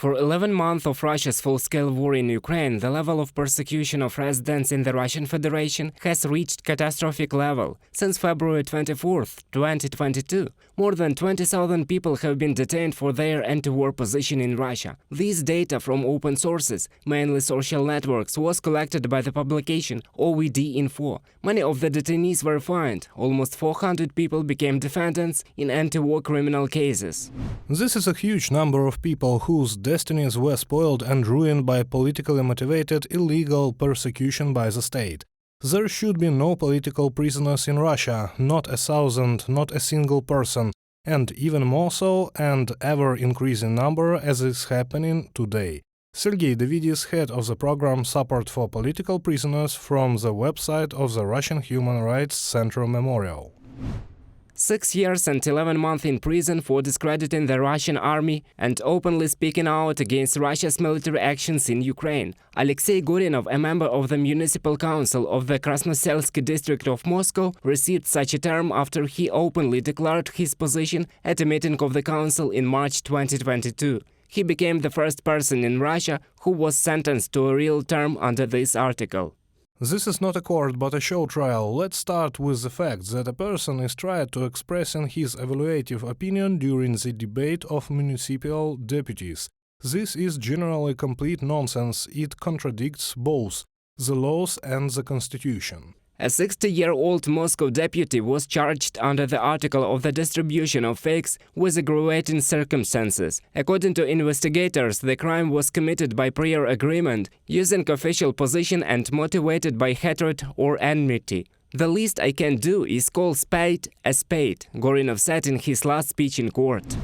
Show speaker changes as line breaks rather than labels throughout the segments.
For 11 months of Russia's full-scale war in Ukraine, the level of persecution of residents in the Russian Federation has reached catastrophic level. Since February 24, 2022, more than 20,000 people have been detained for their anti-war position in Russia. These data from open sources, mainly social networks, was collected by the publication OVD Info. Many of the detainees were fined. Almost 400 people became defendants in anti-war criminal cases.
This is a huge number of people whose destinies were spoiled and ruined by politically motivated illegal persecution by the state. There should be no political prisoners in Russia, not a thousand, not a single person, and even more so, and ever-increasing number as is happening today. Sergei Davidis, head of the program Support for Political Prisoners, from the website of the Russian Human Rights Center Memorial.
6 years and 11 months in prison for discrediting the Russian army and openly speaking out against Russia's military actions in Ukraine. Alexey, Gorinov, a member of the Municipal Council of the Krasnoselsky district of Moscow, received such a term after he openly declared his position at a meeting of the council in March 2022. He became the first person in Russia who was sentenced to a real term under this article.
This is not a court but a show trial. Let's start with the fact that a person is tried to expressing his evaluative opinion during the debate of municipal deputies. This is generally complete nonsense. It contradicts both the laws and the constitution.
A 60-year-old Moscow deputy was charged under the article of the distribution of fakes with aggravating circumstances. According to investigators, the crime was committed by prior agreement, using official position and motivated by hatred or enmity. The least I can do is call spade a spade, Gorinov said in his last speech in court.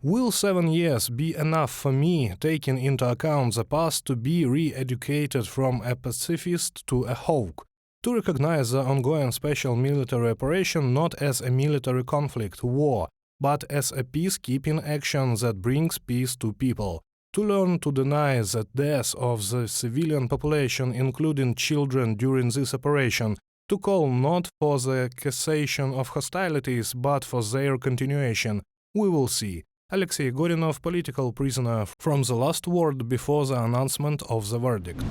Will 7 years be enough for me, taking into account the past, to be re-educated from a pacifist to a hawk? To recognize the ongoing special military operation not as a military conflict, war, but as a peacekeeping action that brings peace to people. To learn to deny the death of the civilian population, including children, during this operation. To call not for the cessation of hostilities, but for their continuation. We will see. Alexey Gorinov, political prisoner, from the last word before the announcement of the verdict.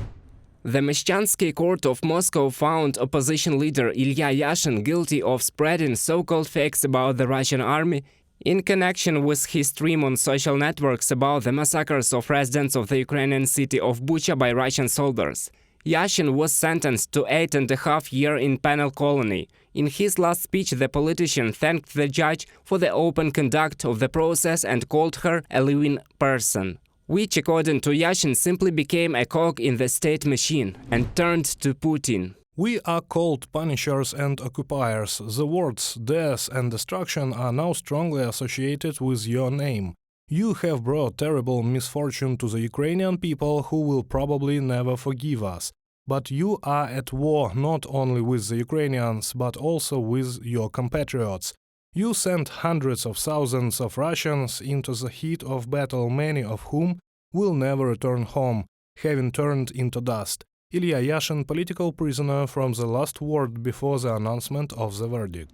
The Meshchansky court of Moscow found opposition leader Ilya Yashin guilty of spreading so-called fakes about the Russian army in connection with his stream on social networks about the massacres of residents of the Ukrainian city of Bucha by Russian soldiers. Yashin was sentenced to 8.5 years in penal colony. In his last speech, the politician thanked the judge for the open conduct of the process and called her a living person, which, according to Yashin, simply became a cog in the state machine and turned to Putin.
We are called punishers and occupiers. The words death and destruction are now strongly associated with your name. You have brought terrible misfortune to the Ukrainian people who will probably never forgive us. But you are at war not only with the Ukrainians, but also with your compatriots. You sent hundreds of thousands of Russians into the heat of battle, many of whom will never return home, having turned into dust. Ilya Yashin, political prisoner, from the last word before the announcement of the verdict.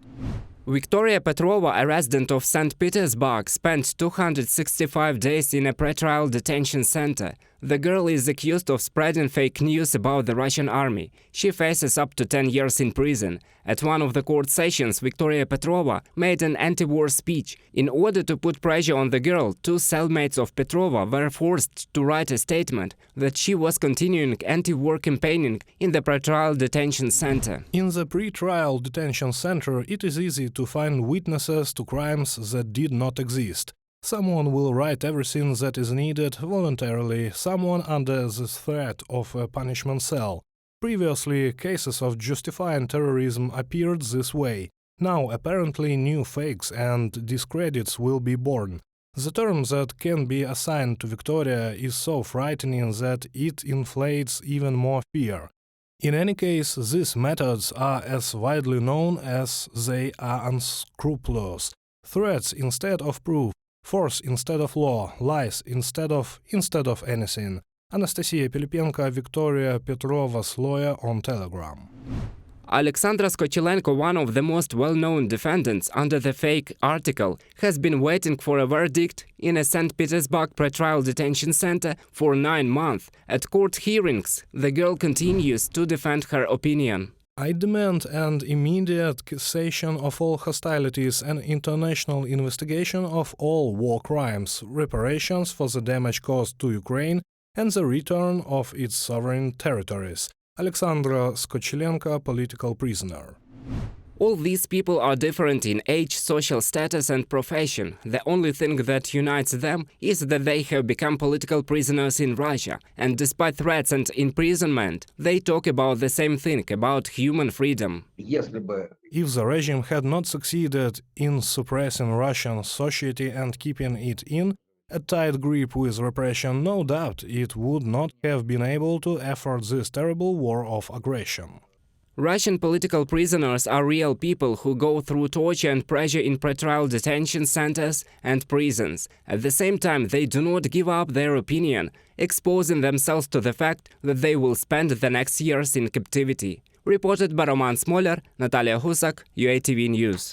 Victoria Petrova, a resident of St. Petersburg, spent 265 days in a pretrial detention center. The girl is accused of spreading fake news about the Russian army. She faces up to 10 years in prison. At one of the court sessions, Victoria Petrova made an anti-war speech. In order to put pressure on the girl, two cellmates of Petrova were forced to write a statement that she was continuing anti-war campaigning in the pretrial detention center.
In the pre-trial detention center, it is easy to find witnesses to crimes that did not exist. Someone will write everything that is needed voluntarily, someone under the threat of a punishment cell. Previously, cases of justifying terrorism appeared this way. Now, apparently, new fakes and discredits will be born. The term that can be assigned to Victoria is so frightening that it inflates even more fear. In any case, these methods are as widely known as they are unscrupulous. Threats instead of proof, force instead of law, lies instead of anything. Anastasia Pilipenko, Victoria Petrova's lawyer, on Telegram.
Alexandra Skochilenko, one of the most well-known defendants under the fake article, has been waiting for a verdict in a St. Petersburg pretrial detention center for 9 months. At court hearings, the girl continues to defend her opinion.
I demand an immediate cessation of all hostilities and international investigation of all war crimes, reparations for the damage caused to Ukraine, and the return of its sovereign territories. Alexandra Skochilenko, political prisoner.
All these people are different in age, social status and profession. The only thing that unites them is that they have become political prisoners in Russia, and despite threats and imprisonment, they talk about the same thing, about human freedom.
If the regime had not succeeded in suppressing Russian society and keeping it in a tight grip with repression, no doubt it would not have been able to effort this terrible war of aggression.
Russian political prisoners are real people who go through torture and pressure in pretrial detention centers and prisons. At the same time, they do not give up their opinion, exposing themselves to the fact that they will spend the next years in captivity. Reported by Roman Smoler, Natalia Husak, UATV News.